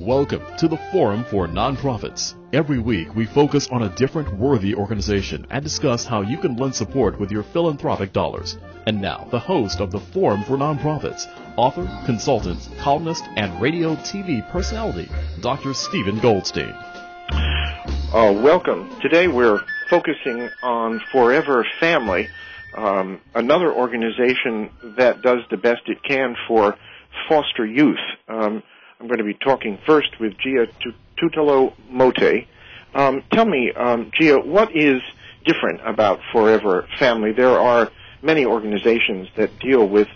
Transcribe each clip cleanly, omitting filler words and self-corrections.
Welcome to the Forum for Nonprofits. Every week we focus on a different worthy organization and discuss how you can lend support with your philanthropic dollars. And now, the host of the Forum for Nonprofits, author, consultant, columnist, and radio TV personality, Dr. Stephen Goldstein. Welcome. Today we're focusing on Forever Family, another organization that does the best it can for foster youth. I'm going to be talking first with Gia Tutelo-Mote. Tell me, Gia, what is different about Forever Family? There are many organizations that deal with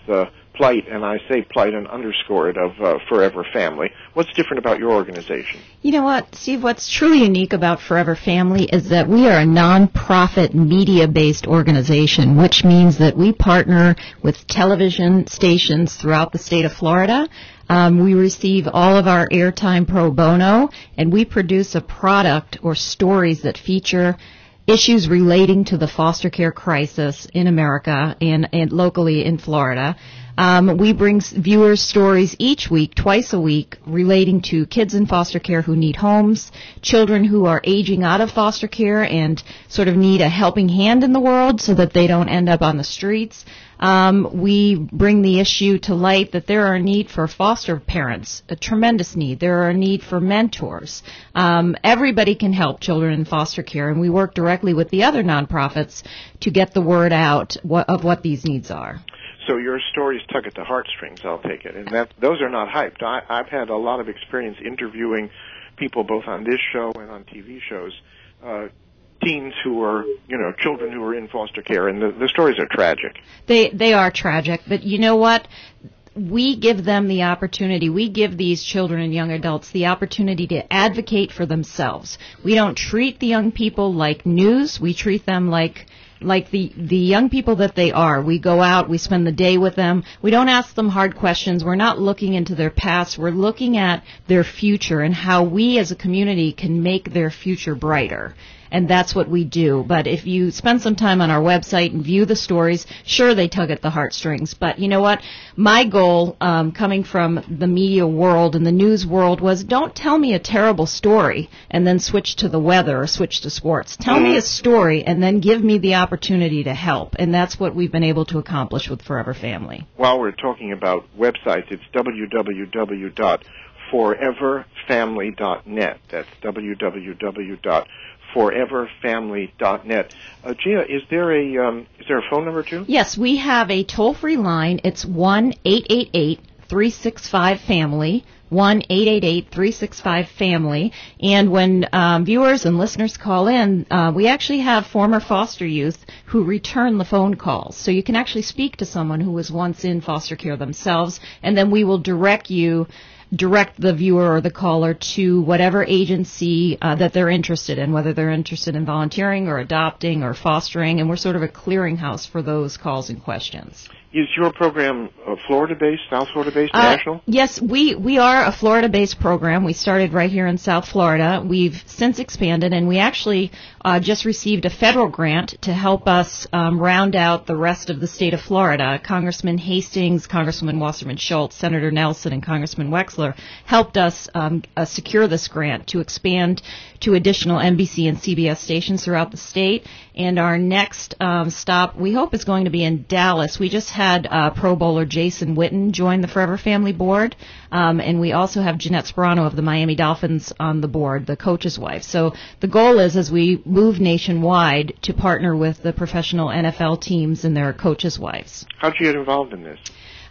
plight, and I say plight and underscore it, of Forever Family. What's different about your organization? You know what, Steve, what's truly unique about Forever Family is that we are a nonprofit media-based organization, which means that we partner with television stations throughout the state of Florida. We receive all of our airtime pro bono, and we produce a product or stories that feature issues relating to the foster care crisis in America and locally in Florida. We bring viewers stories each week, twice a week, relating to kids in foster care who need homes, children who are aging out of foster care and sort of need a helping hand in the world so that they don't end up on the streets. We bring the issue to light that there are a need for foster parents, a tremendous need. There are a need for mentors. Everybody can help children in foster care, and we work directly with the other nonprofits to get the word out of what these needs are. So your stories tug at the heartstrings, I'll take it, and those are not hyped. I've had a lot of experience interviewing people both on this show and on TV shows, teens who are, children who are in foster care, and the stories are tragic. They are tragic, but you know what? We give them the opportunity. We give these children and young adults the opportunity to advocate for themselves. We don't treat the young people like news. We treat them like the young people that they are. We go out, we spend the day with them. We don't ask them hard questions. We're not looking into their past. We're looking at their future and how we as a community can make their future brighter. And that's what we do. But if you spend some time on our website and view the stories, sure, they tug at the heartstrings. But you know what? My goal, coming from the media world and the news world, was don't tell me a terrible story and then switch to the weather or switch to sports. Tell me a story and then give me the opportunity to help. And that's what we've been able to accomplish with Forever Family. While we're talking about websites, it's www.foreverfamily.net. That's www.foreverfamily.net. Gia, is there a phone number too? Yes, we have a toll-free line. It's 1-888-365-FAMILY, 1-888-365-FAMILY. And when viewers and listeners call in, we actually have former foster youth who return the phone calls. So you can actually speak to someone who was once in foster care themselves, and then we will direct the viewer or the caller to whatever agency that they're interested in, whether they're interested in volunteering or adopting or fostering, and we're sort of a clearinghouse for those calls and questions. Is your program Florida-based, South Florida-based, national? Yes, we are a Florida-based program. We started right here in South Florida. We've since expanded, and we actually just received a federal grant to help us round out the rest of the state of Florida. Congressman Hastings, Congressman Wasserman Schultz, Senator Nelson, and Congressman Wexler helped us secure this grant to expand to additional NBC and CBS stations throughout the state. And our next stop, we hope, is going to be in Dallas. We just had Pro Bowler Jason Witten join the Forever Family board, and we also have Jeanette Sperano of the Miami Dolphins on the board, the coach's wife. So the goal is, as we move nationwide, to partner with the professional NFL teams and their coaches' wives. How'd you get involved in this?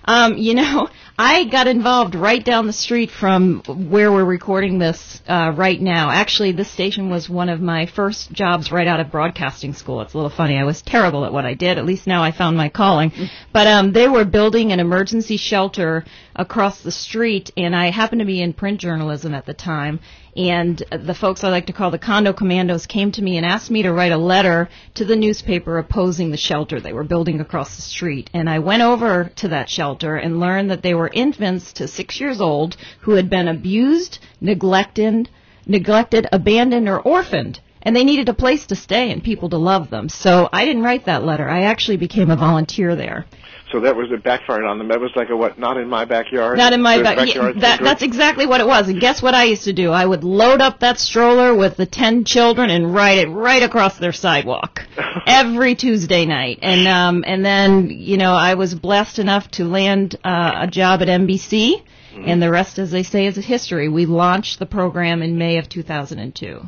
I got involved right down the street from where we're recording this right now. Actually, this station was one of my first jobs right out of broadcasting school. It's a little funny. I was terrible at what I did. At least now I found my calling. But they were building an emergency shelter across the street, and I happened to be in print journalism at the time. And the folks I like to call the condo commandos came to me and asked me to write a letter to the newspaper opposing the shelter they were building across the street. And I went over to that shelter and learned that they were infants to 6 years old who had been abused, neglected, abandoned, or orphaned. and they needed a place to stay and people to love them. So I didn't write that letter. I actually became a volunteer there. So that was, it backfired on them. That was like a what, not in my backyard? Not in my backyard. That's exactly what it was. And guess what I used to do? I would load up that stroller with the 10 children and ride it right across their sidewalk every Tuesday night. And then, you know, I was blessed enough to land a job at NBC, and the rest, as they say, is history. We launched the program in May of 2002.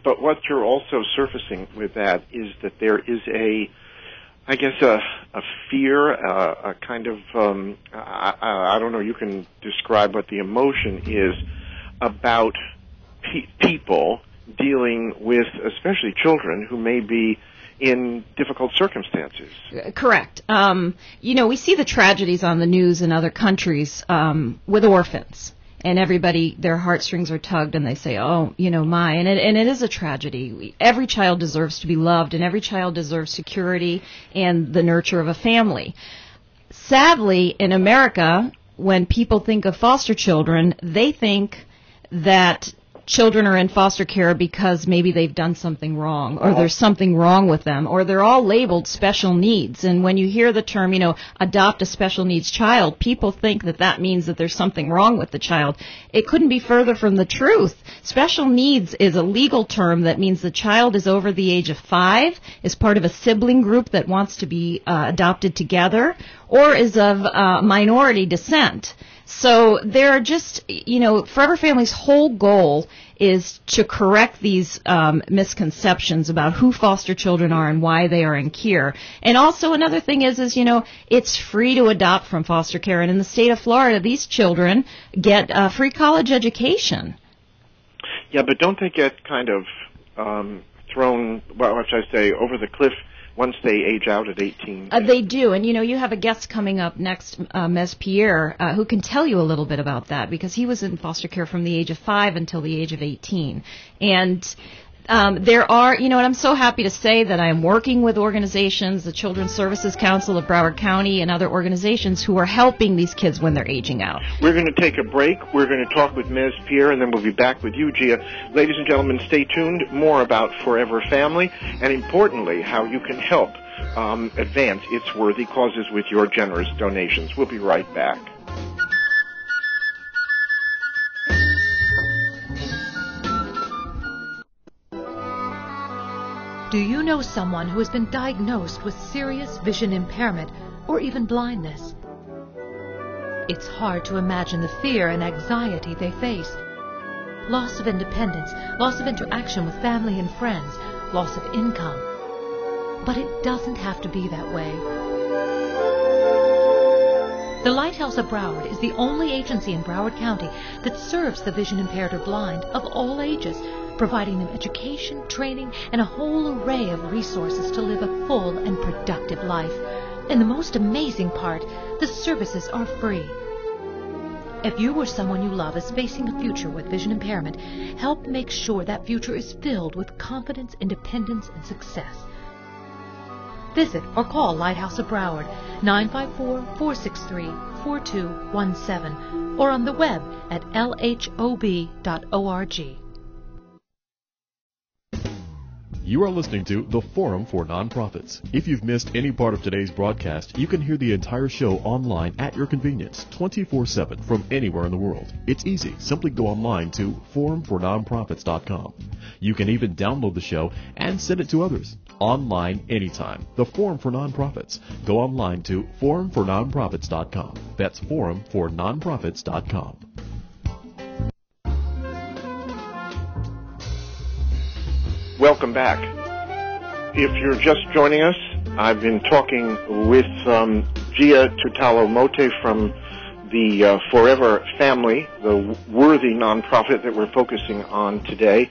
But what you're also surfacing with that is that there is I guess a fear, a kind of, I don't know, you can describe what the emotion is about people dealing with, especially children, who may be in difficult circumstances. Correct. You know, we see the tragedies on the news in other countries with orphans. And everybody, their heartstrings are tugged, and they say, oh, you know, and it is a tragedy. Every child deserves to be loved, and every child deserves security and the nurture of a family. Sadly, in America, when people think of foster children, they think that children are in foster care because maybe they've done something wrong, or there's something wrong with them, or they're all labeled special needs. And when you hear the term, you know, adopt a special needs child, people think that that means that there's something wrong with the child. It couldn't be further from the truth. Special needs is a legal term that means the child is over the age of 5, is part of a sibling group that wants to be adopted together, or is of minority descent. So there are just, you know, Forever Family's whole goal is to correct these misconceptions about who foster children are and why they are in care. And also another thing is, you know, it's free to adopt from foster care. And in the state of Florida, these children get a free college education. Yeah, but don't they get kind of thrown, well, what should I say, over the cliff once they age out at 18? They do, and you know, you have a guest coming up next, Mez Pierre, who can tell you a little bit about that, because he was in foster care from the age of 5 until the age of 18. And there are, you know, and I'm so happy to say that I am working with organizations, the Children's Services Council of Broward County and other organizations who are helping these kids when they're aging out. We're going to take a break. We're going to talk with Mez Pierre, and then we'll be back with you, Gia. Ladies and gentlemen, stay tuned. More about Forever Family, and importantly, how you can help advance its worthy causes with your generous donations. We'll be right back. Do you know someone who has been diagnosed with serious vision impairment or even blindness? It's hard to imagine the fear and anxiety they face. Loss of independence, loss of interaction with family and friends, loss of income. But it doesn't have to be that way. The Lighthouse of Broward is the only agency in Broward County that serves the vision impaired or blind of all ages, providing them education, training, and a whole array of resources to live a full and productive life. And the most amazing part, the services are free. If you or someone you love is facing a future with vision impairment, help make sure that future is filled with confidence, independence, and success. Visit or call Lighthouse of Broward, 954-463-4217, or on the web at lhob.org. You are listening to the Forum for Nonprofits. If you've missed any part of today's broadcast, you can hear the entire show online at your convenience, 24/7 from anywhere in the world. It's easy. Simply go online to forumfornonprofits.com. You can even download the show and send it to others. Online anytime. The Forum for Nonprofits. Go online to forumfornonprofits.com. That's forumfornonprofits.com. Welcome back. If you're just joining us, I've been talking with Gia Tutalo-Mote from the Forever Family, the worthy nonprofit that we're focusing on today.